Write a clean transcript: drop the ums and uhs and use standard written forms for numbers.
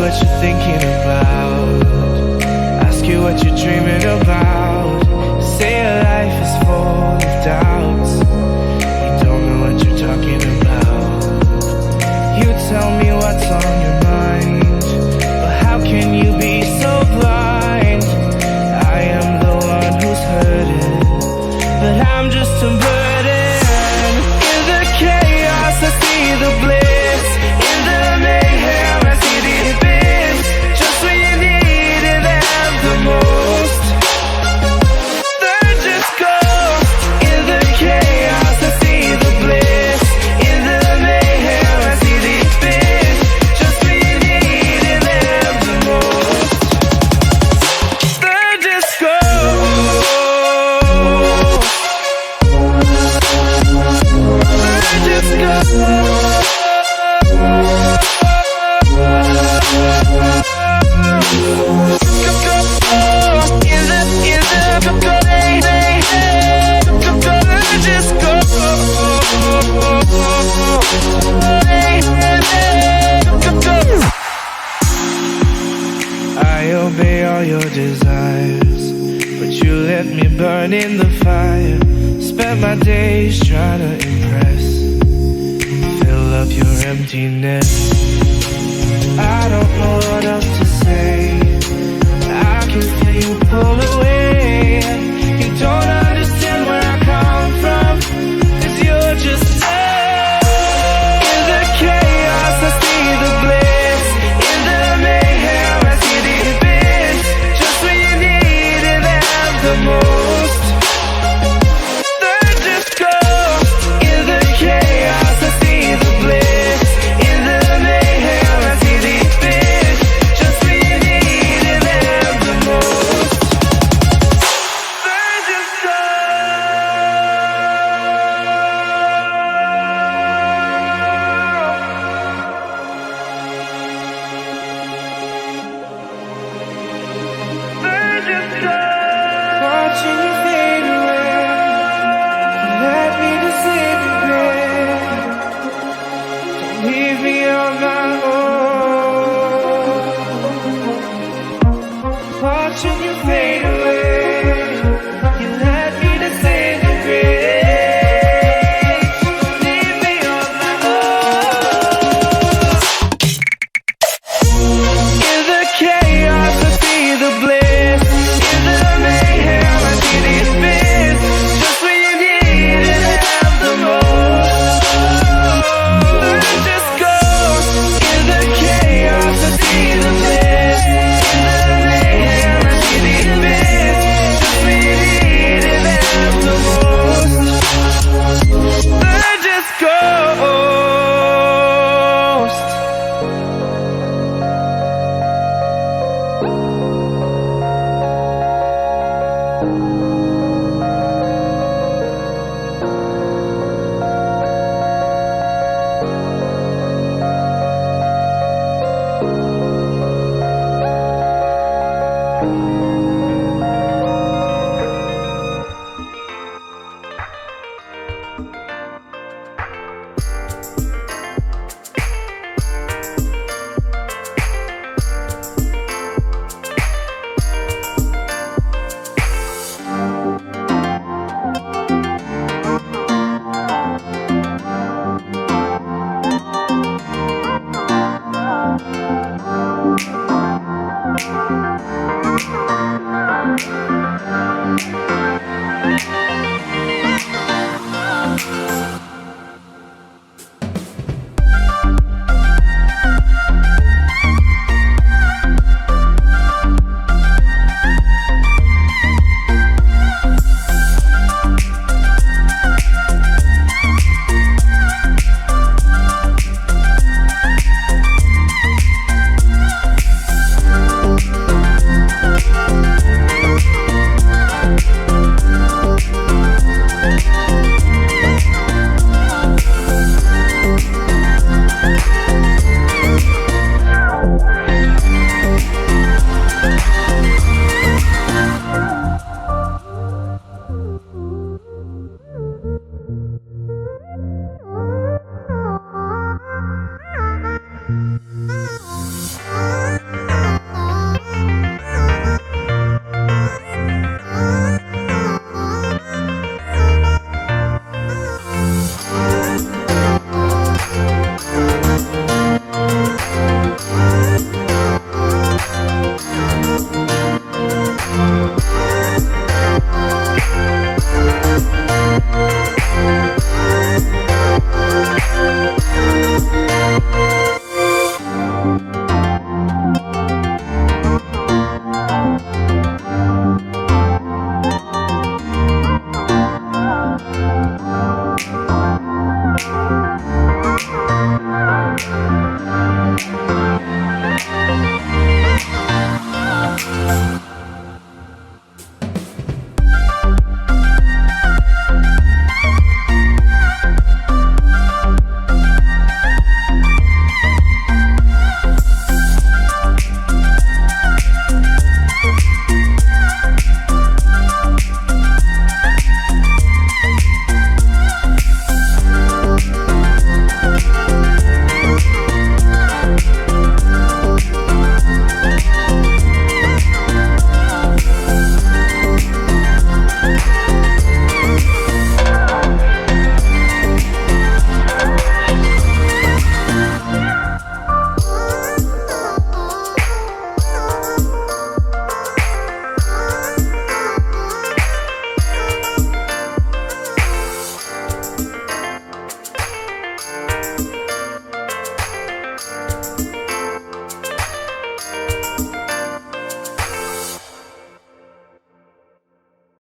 what you're thinking about, ask you what you're dreaming about. Say your life is full of doubts, you don't know what you're talking about. You tell me what's on your mind, but how can you be so blind? I am the one who's hurting, but I'm just a burden. In the chaos I see the bliss, in the mayhem I see the abyss. Just when you needed them the most, they're just ghosts. In the chaos I see the bliss, in the mayhem I see the abyss. Just when you needed them the most, they're just ghosts. They're just ghosts. I obey all your desires, but you let me burn in the fire. Spent my days trying to impress, fill up your emptiness. I don't know what else to say, I can feel you pull away. You don't understand where I come from, 'cause you're just in the chaos I see the bliss, in the mayhem I see the abyss. Just when you needed them the most, they're just ghosts. In the chaos I see the bliss, in the mayhem I see the abyss. Just when you needed them the most, they're just watching you fade away, let me disintegrate. Don't leave me on my own. Watching you fade away, you let me disintegrate. Don't leave me on my own. In the chaos I see the bliss, in the mayhem I see the abyss. Just when you needed them the most, they're just ghosts. In the chaos I see the bliss, in the mayhem I see the abyss. Just when you needed them the most, they're just ghosts.